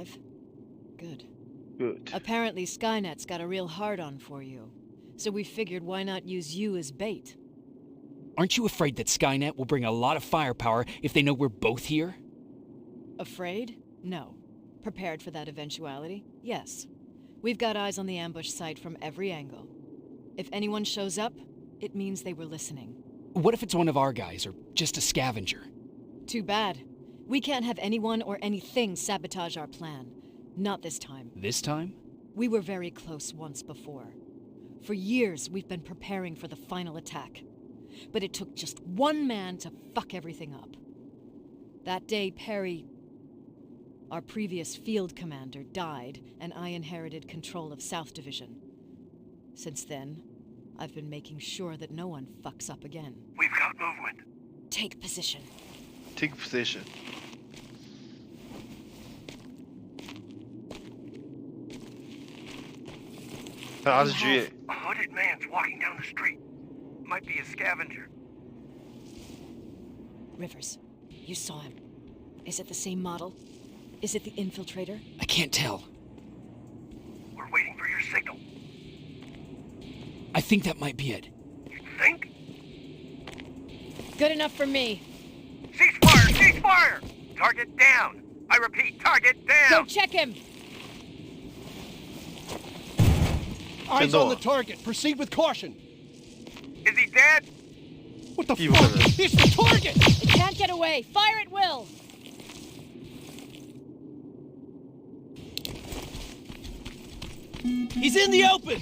alive? Good. Good. Apparently Skynet's got a real hard-on for you. So we figured why not use you as bait? Aren't you afraid that Skynet will bring a lot of firepower if they know we're both here? Afraid? No. Prepared for that eventuality? Yes. We've got eyes on the ambush site from every angle. If anyone shows up, it means they were listening. What if it's one of our guys, or just a scavenger? Too bad. We can't have anyone or anything sabotage our plan. Not this time. This time? We were very close once before. For years, we've been preparing for the final attack. But it took just one man to fuck everything up. That day, Perry, our previous field commander, died, and I inherited control of South Division. Since then, I've been making sure that no one fucks up again. We've got movement. Take position. Take position. How's the G? A hooded man's walking down the street. Might be a scavenger. Rivers, you saw him. Is it the same model? Is it the infiltrator? I can't tell. We're waiting for your signal. I think that might be it. You think? Good enough for me. Cease fire! Cease fire! Target down! I repeat, target down! Go check him! Eyes on the target. Proceed with caution. Is he dead? What the He fuck? was. He's the target! It can't get away. Fire at will! He's in the open!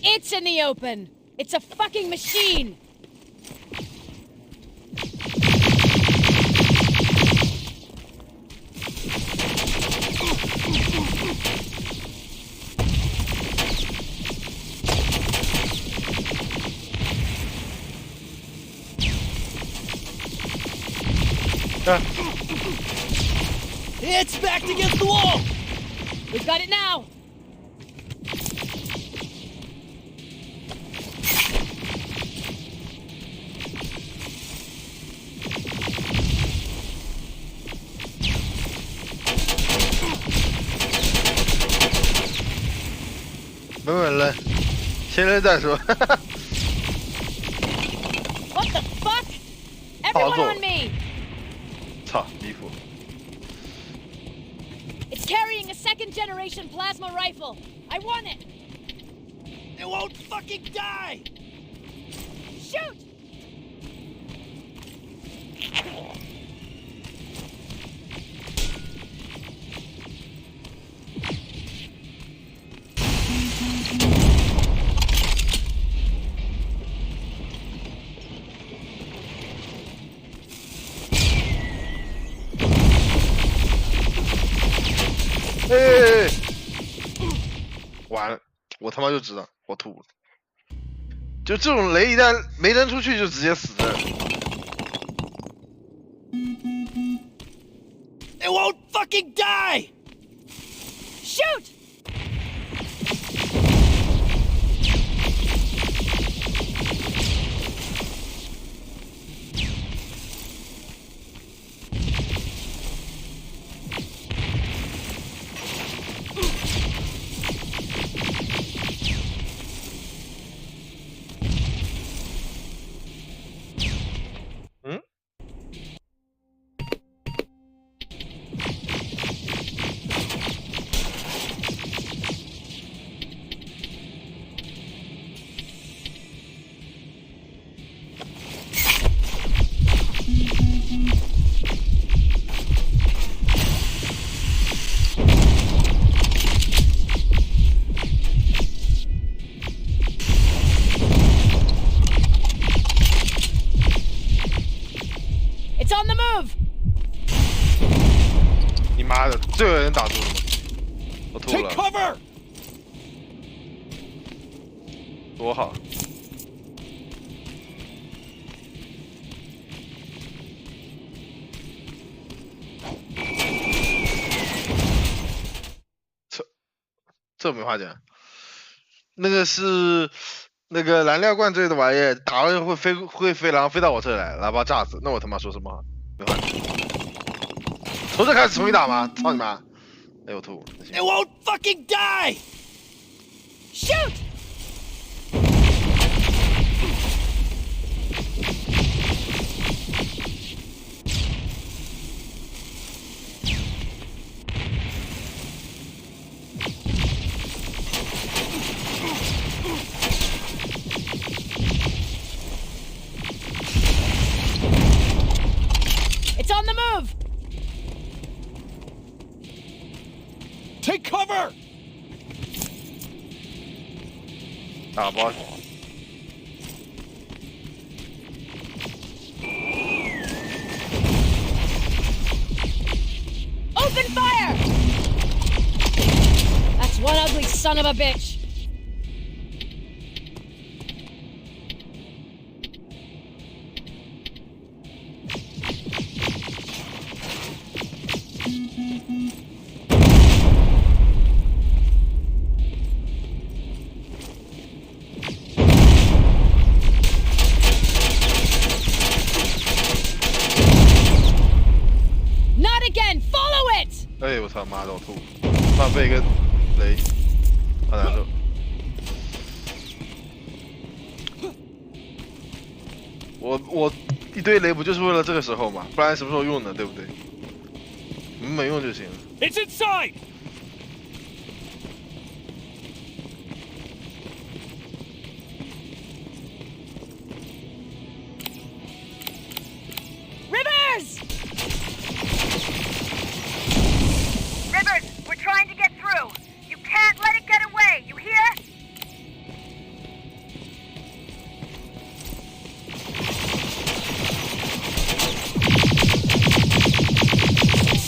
It's in the open! It's a fucking machine! It's backed against the wall! We've got it now!稳稳了，先扔再说。 What the fuck? Everyone on me! 操，离谱！ It's carrying a second-generation plasma rifle. I want it! It won't fucking die! Shoot!哎，完了，我他妈就知道，我吐了。就这种雷一旦没扔出去，就直接死这儿。 It won't fucking die! Shoot! It's on the move! 你妈的，这个人打住了吗？我吐 Take 了， cover! 多好！这没话讲，那个是那个燃料罐之类的玩意儿，打了会飞，然后飞到我这儿来，然后把我炸死，那我他妈说什么话？没话讲。从这开始重新打吗？操你妈！哎呦我吐。 It won't fucking die! Shoot! It's on the move! Take cover! 打吧。 Open fire! That's one ugly son of a bitch. Not again! Follow it! 哎我操妈的我吐，怕被一个雷，好难受。我一堆雷不就是为了这个时候嘛？不然什么时候用呢？对不对？你们没用就行了。 It's inside! Rivers! Rivers, we're trying to get through. You can't let it get away, you hear?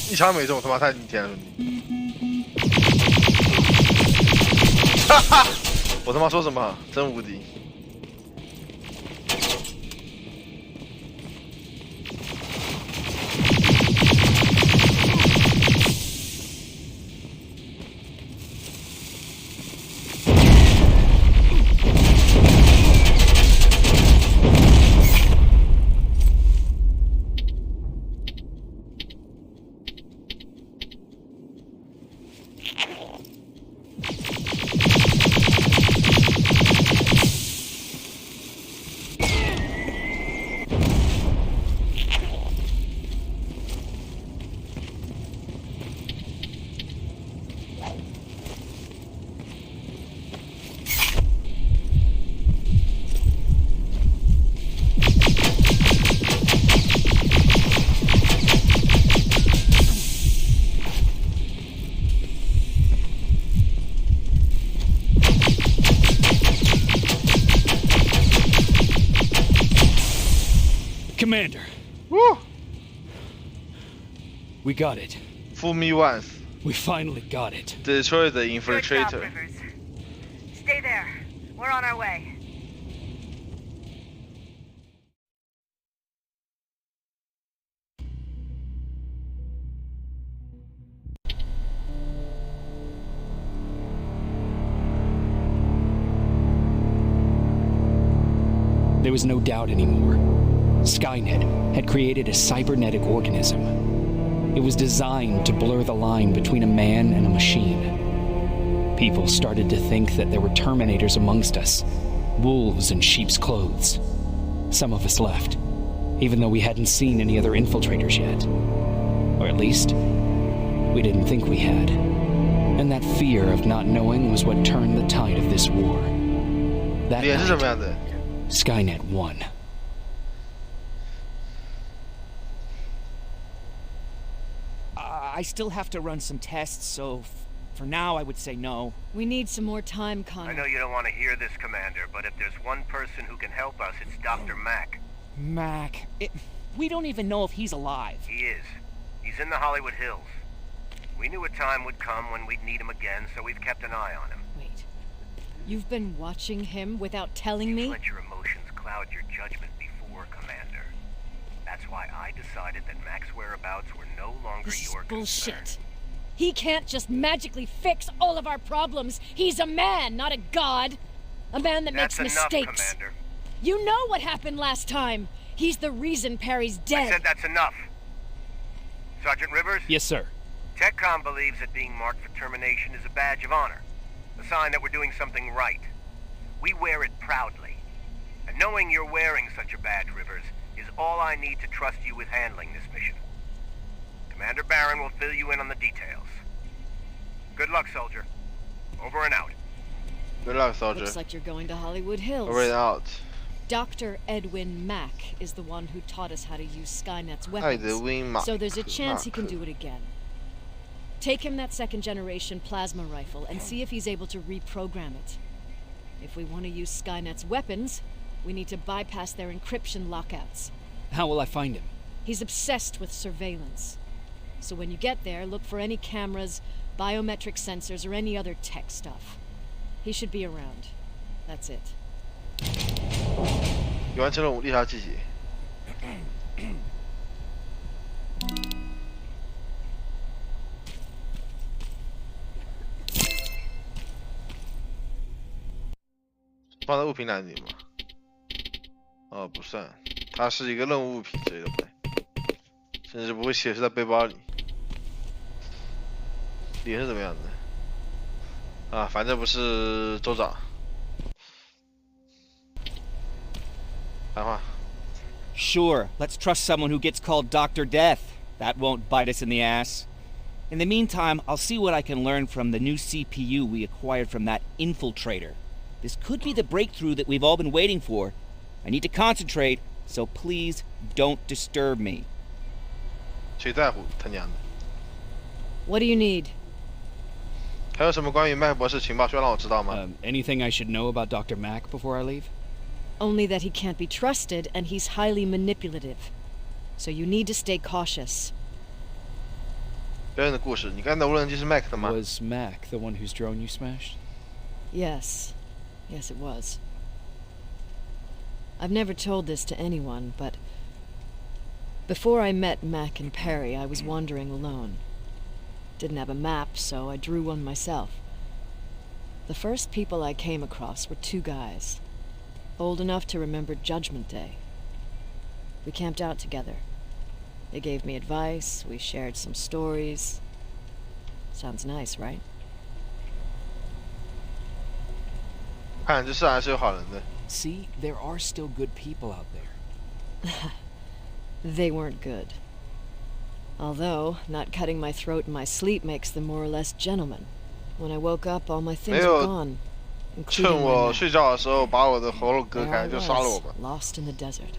一枪没中，他妈太逆天了你！哈哈，我他妈说什么？真无敌！ Commander, Woo! we got it. Fool me once. We finally got it. Destroy the Good job, infiltrator. Rivers. Stay there. We're on our way. There was no doubt anymore. Skynet had created a cybernetic organism. It was designed to blur the line between a man and a machine. People started to think that there were Terminators amongst us, wolves in sheep's clothes. Some of us left, even though we hadn't seen any other infiltrators yet. Or at least, we didn't think we had. And that fear of not knowing was what turned the tide of this war. That 脸是什么 night, 样的？ Skynet won. I still have to run some tests, so for now I would say no. We need some more time, I Connor. know you don't want to hear this, Commander, but if there's one person who can help us, it's Dr. Mack. Mac, we don't even know if he's alive. He is. He's in the Hollywood Hills. We knew a time would come when we'd need him again, so we've kept an eye on him. Wait. You've been watching him without telling me? Let your emotions cloud your judgment before, Commander. That's why I decided that Mack's whereabouts were no longer This is your bullshit. concern. He can't just magically fix all of our problems. He's a man, not a god. A man that That's makes enough, mistakes. Commander. You know what happened last time. He's the reason Perry's I dead. said that's enough. Sergeant Rivers? Yes, sir. TechCom believes that being marked for termination is a badge of honor, a sign that we're doing something right. We wear it proudly. And knowing you're wearing such a badge, Rivers, is all I need to trust you with handling this mission. Commander Barron will fill you in on the details. Good luck, soldier. Over and out. Good luck, soldier. Looks like you're going to Hollywood Hills. Over and out. Dr. Edwin Mack is the one who taught us how to use Skynet's Edwin Mack. weapons, so there's a chance he can do it again. Take him that second-generation plasma rifle and see if he's able to reprogram it. If we want to use Skynet's weapons, we need to bypass their encryption lockouts. How will I find him? He's obsessed with surveillance. So when you get there, look for any cameras, biometric sensors, or any other tech stuff. He should be around. That's it. 你完成任务，猎杀季节。放在物品栏里吗？哦，不算，它是一个任务物品之类的吧，甚至不会显示在背包里。脸是怎么样的？啊，反正不是州长。谈话。 Sure, let's trust someone who gets called Dr. Death. That won't bite us in the ass. In the meantime, I'll see what I can learn from the new CPU we acquired from that infiltrator. This could be the breakthrough that we've all been waiting for. I need to concentrate, so please don't disturb me. 谁在乎他娘的？ What do you need? 还有什么关于麦克博士情报需要让我知道吗？ Anything I should know about Dr. Mack before I leave? Only that he can't be trusted and he's highly manipulative. So you need to stay cautious. 别人的故事，你刚才的无人机是 Mac 的吗？ Was Mack the one whose drone you smashed? Yes. Yes, it was. I've never told this to anyone, but before I met Mac and Perry, I was wandering alone. Didn't have a map, so I drew one myself. The first people I came across were two guys, old enough to remember Judgment Day. We camped out together. They gave me advice, we shared some stories. Sounds nice, right? 看这世上还是有好人的。 See, there are still good people out there. They weren't good. Although, not cutting my throat in my sleep makes them more or less gentlemen. When I woke up, all my things were gone, 趁 including 我 my 睡觉的时候把我的喉咙割 There 开， I 就杀了我吧。 was, lost in the desert.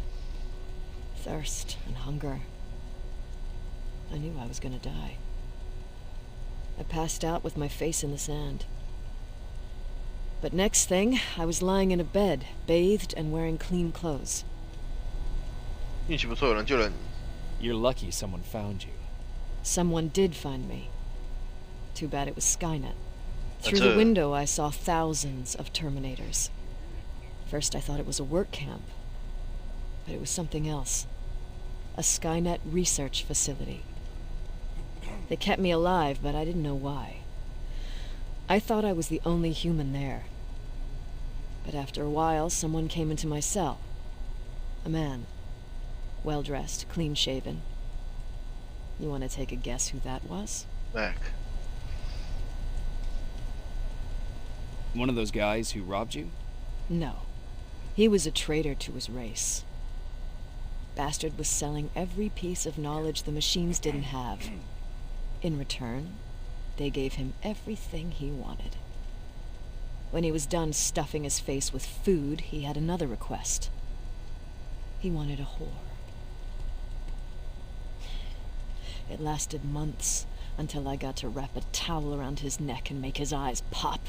Thirst and hunger. I knew I was gonna die. I passed out with my face in the sand. But next thing, I was lying in a bed, bathed and wearing clean clothes. 运气不错，有人救了你。 You're lucky someone found you. Someone did find me. Too bad it was Skynet. Through That's the a- window, I saw thousands of Terminators. First, I thought it was a work camp. But it was something else. A Skynet research facility. They kept me alive, but I didn't know why. I thought I was the only human there. But after a while, someone came into my cell. A man. Well-dressed, clean-shaven. You want to take a guess who that was? Mac， One of those guys who robbed you? No. He was a traitor to his race. Bastard was selling every piece of knowledge the machines didn't have. In return, they gave him everything he wanted. When he was done stuffing his face with food, he had another request. He wanted a whore. It lasted months, until I got to wrap a towel around his neck and make his eyes pop.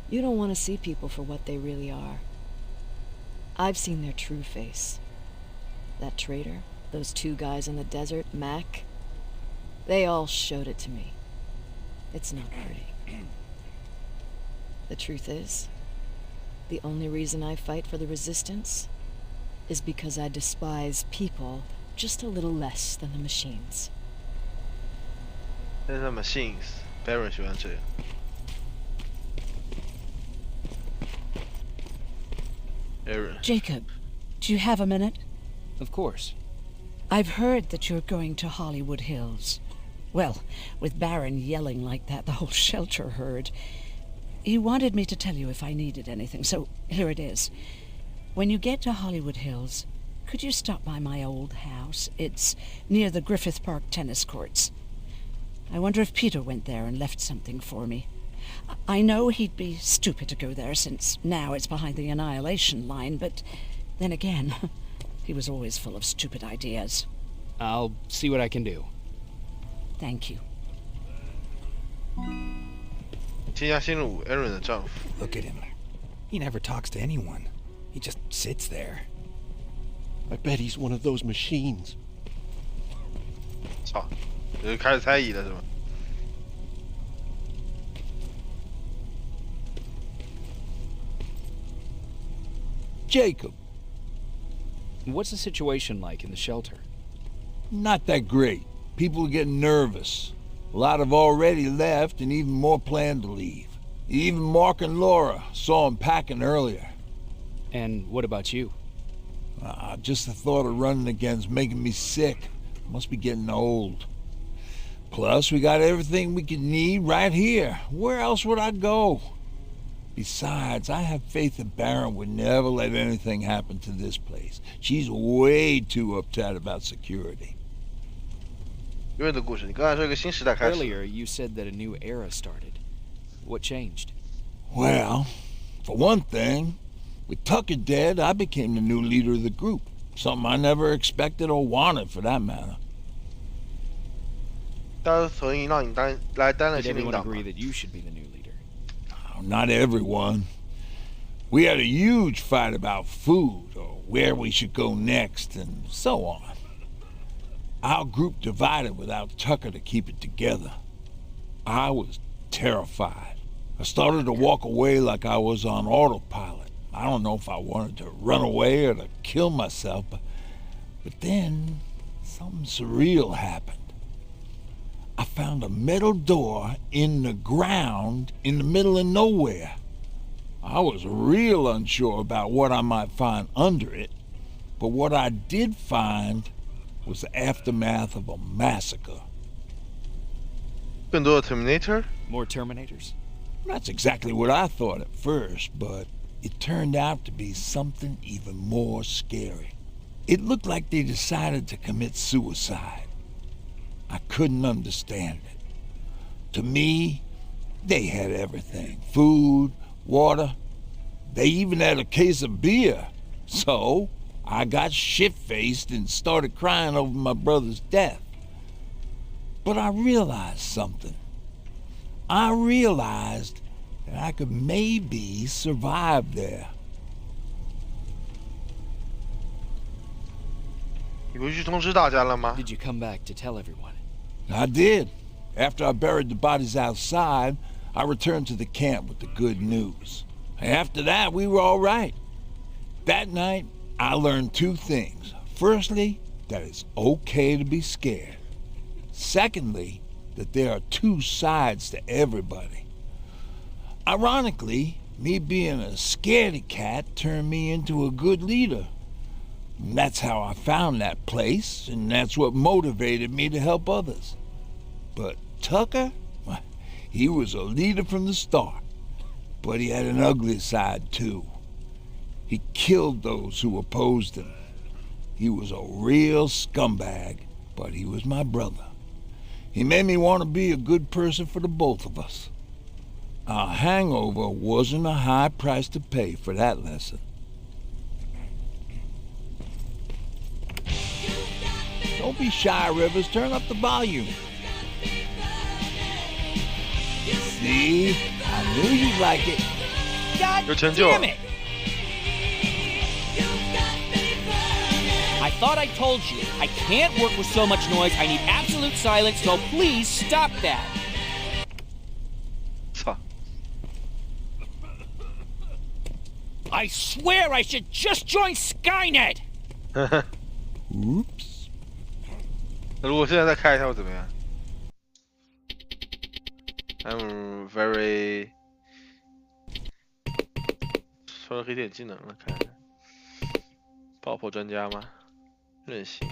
You don't want to see people for what they really are. I've seen their true face. That traitor, those two guys in the desert, Mac, they all showed it to me. It's not pretty. The truth is, the only reason I fight for the Resistance is because I despise people just a little less than the machines. 但是 machines Baron 喜欢这样。Aaron， Jacob, do you have a minute? Of course. I've heard that you're going to Hollywood Hills. Well, with Baron yelling like that, the whole shelter heard. He wanted me to tell you if I needed anything, so here it is. When you get to Hollywood Hills, could you stop by my old house? It's near the Griffith Park tennis courts. I wonder if Peter went there and left something for me. I know he'd be stupid to go there, since now it's behind the Annihilation line, but then again, he was always full of stupid ideas. I'll see what I can do. Thank you. 天下新入 Aaron 的丈夫。 Look at him. He never talks to anyone. He just sits there. I bet he's one of those machines. 操，就开始猜疑了是吧？ Jacob. What's the situation like in the shelter? Not that great. People are getting nervous. A lot have already left, and even more plan to leave. Even Mark and Laura saw him packing earlier. And what about you? Just the thought of running again's making me sick. Must be getting old. Plus, we got everything we could need right here. Where else would I go? Besides, I have faith that Baron would never let anything happen to this place. She's way too uptight about security. 永远的故事，你刚才说一个新时代开始。 Earlier, you said that a new era started. What changed? Well, for one thing, with Tucker dead, I became the new leader of the group. Something I never expected or wanted, for that matter. 大家同意让你来担任 Did 新领 everyone 导吗 agree that you should be the new leader? Not everyone. We had a huge fight about food, or where we should go next, and so on. Our group divided without Tucker to keep it together. I was terrified. I started to walk away like I was on autopilot. I don't know if I wanted to run away or to kill myself, but then something surreal happened. I found a metal door in the ground in the middle of nowhere. I was real unsure about what I might find under it, but what I did find was the aftermath of a massacre. 更多的 Terminator？ More Terminators? That's exactly what I thought at first, but it turned out to be something even more scary. It looked like they decided to commit suicide. I couldn't understand it. To me, they had everything. Food, water. They even had a case of beer. So, I got shit-faced and started crying over my brother's death. But I realized something. I realized that I could maybe survive there. 你回去通知大家了吗？ Did you come back to tell everyone? I did. After I buried the bodies outside, I returned to the camp with the good news. After that, we were all right. That night, I learned two things. Firstly, that it's okay to be scared. Secondly, that there are two sides to everybody. Ironically, me being a scaredy cat turned me into a good leader. And that's how I found that place, and that's what motivated me to help others. But Tucker, he was a leader from the start, but he had an ugly side too. He killed those who opposed him. He was a real scumbag, but he was my brother. He made me want to be a good person for the both of us. A hangover wasn't a high price to pay for that lesson. Don't be shy, Rivers. Turn up the volume. See? I knew you'd like it. God 有成就。 damn it! I thought I told you. I can't work with so much noise. I need absolute silence, so please stop that. 操！ I swear I should just join Skynet! Oops. 那如果现在再开一下会怎么样 ？I'm very 说了黑点技能了，看一下。爆破专家吗？任性。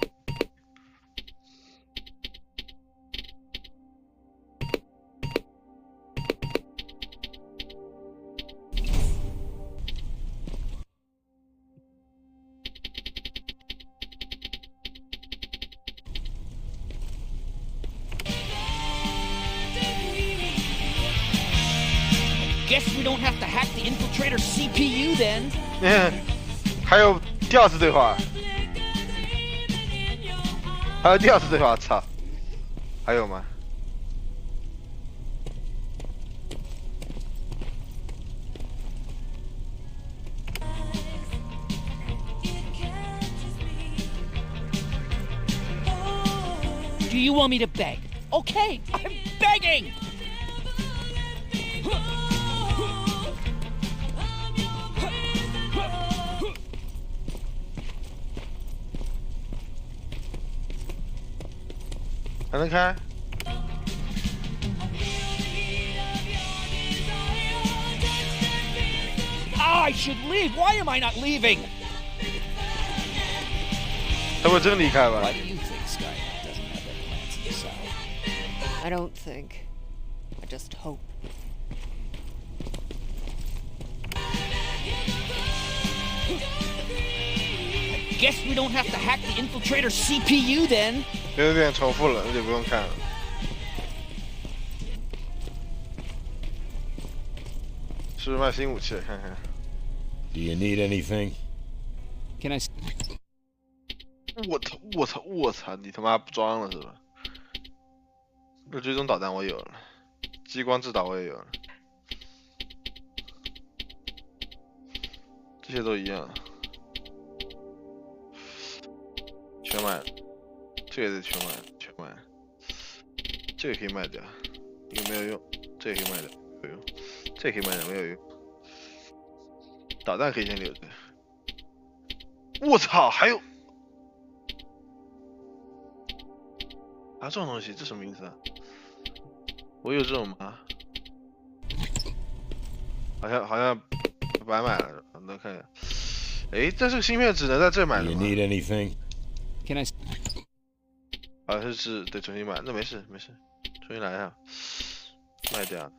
Guess we don't have to hack the infiltrator CPU then. 还有第二次对话，还有第二次对话，操！还有吗？ Do you want me to beg? Okay, I'm begging! I should leave. Why am I not leaving? 他会真离开吧？ Why do you think Skynet doesn't have their plans in the South? I don't think. I just hope. Guess we don't have to hack the infiltrator CPU then. 有点重复了，那就不用看了。是不是卖新武器了？看看。 Do you need anything? Can I? 我操！你他妈不装了是吧？这追踪导弹我有了，激光制导我也有了，这些都一样，全买了，这个也得全买，这个可以卖掉，有没有用？这个可以卖掉，没有用，这个可以卖掉，没有用，导弹可以先留着。我操，还有。 啊，这种东西，这什么意思啊？我有这种吗？好像白买了，能看一下。哎，这个芯片只能在这买的吗 You need anything? Can I? 好像是得重新买，那没事，重新来一下，卖掉，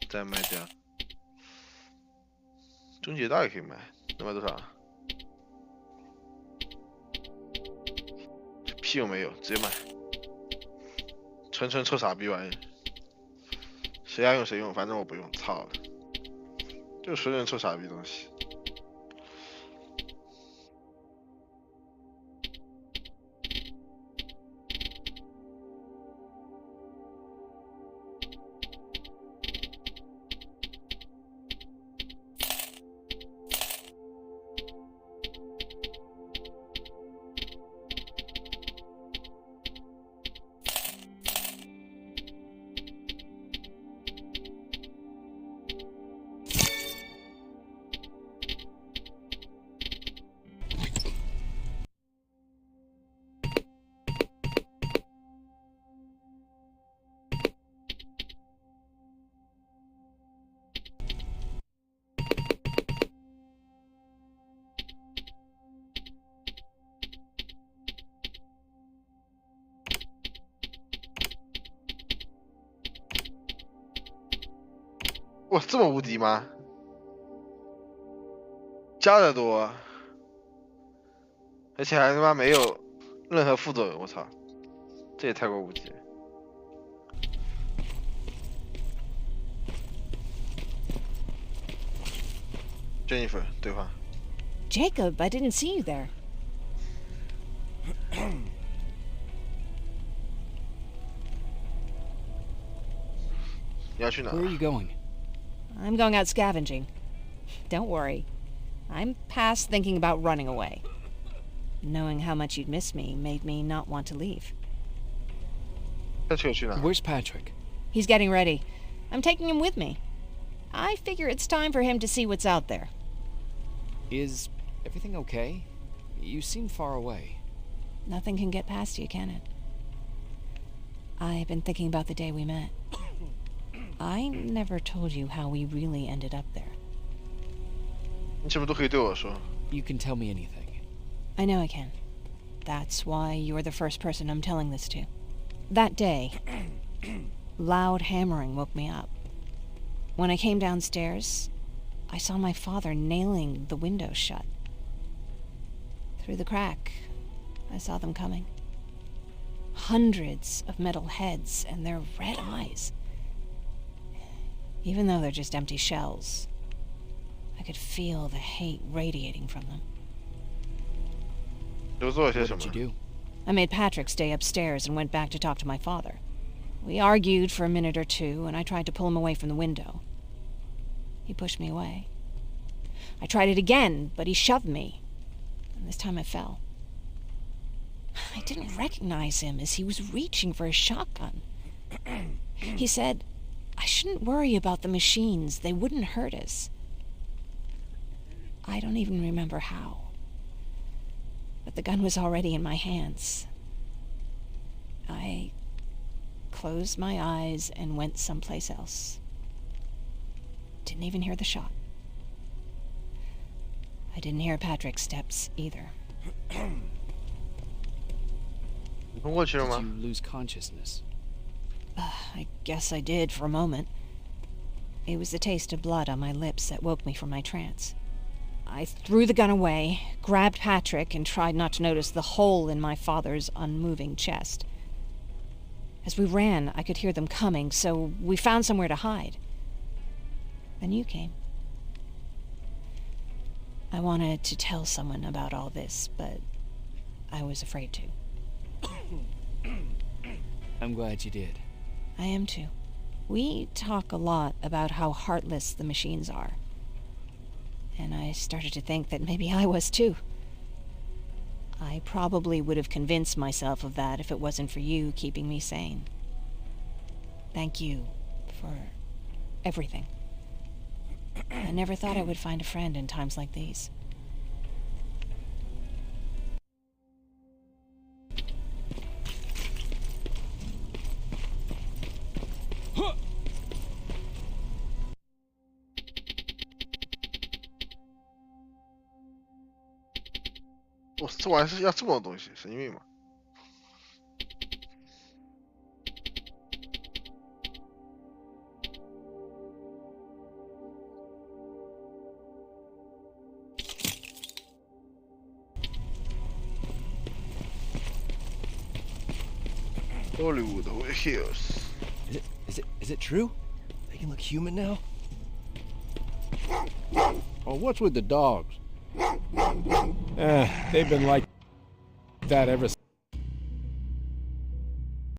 再卖掉。终结刀也可以卖，能卖多少？这屁用没有，直接买。 纯臭傻逼玩意，谁爱用谁用，反正我不用，操了，就纯臭傻逼东西。哇，这么无敌吗？加的多，而且还他妈没有任何副作用，我操，这也太过无敌了。Jennifer 对话。Jacob, I didn't see you there. 你要去哪？ Where are you going? I'm going out scavenging. Don't worry. I'm past thinking about running away. Knowing how much you'd miss me made me not want to leave. Where's Patrick? He's getting ready. I'm taking him with me. I figure it's time for him to see what's out there. Is everything okay? You seem far away. Nothing can get past you, can it? I've been thinking about the day we met. I never told you how we really ended up there. 你什么都可以对我说。 You can tell me anything. I know I can. That's why you're the first person I'm telling this to. That day, loud hammering woke me up. When I came downstairs, I saw my father nailing the window shut. Through the crack, I saw them coming. Hundreds of metal heads and their red eyes. Even though they're just empty shells, I could feel the hate radiating from them. What did you do? I made Patrick stay upstairs and went back to talk to my father. We argued for a minute or two, and I tried to pull him away from the window. He pushed me away. I tried it again, but he shoved me, and this time I fell. I didn't recognize him as he was reaching for his shotgun. He said, I shouldn't worry about the machines. They wouldn't hurt us. I don't even remember how. But the gun was already in my hands. I closed my eyes and went someplace else. Didn't even hear the shot. I didn't hear Patrick's steps either. Did you lose consciousness? I guess I did for a moment. It was the taste of blood on my lips that woke me from my trance. I threw the gun away, grabbed Patrick, and tried not to notice the hole in my father's unmoving chest. As we ran, I could hear them coming, so we found somewhere to hide. Then you came. I wanted to tell someone about all this, but I was afraid to. I'm glad you did. I am too. We talk a lot about how heartless the machines are. And I started to think that maybe I was too. I probably would have convinced myself of that if it wasn't for you keeping me sane. Thank you for everything. I never thought I would find a friend in times like these.这玩意是要这么多东西，神经病吗？Hollywood Hills. Is it true? They can look human now? Oh, what's with the dogs? They've been like that ever since.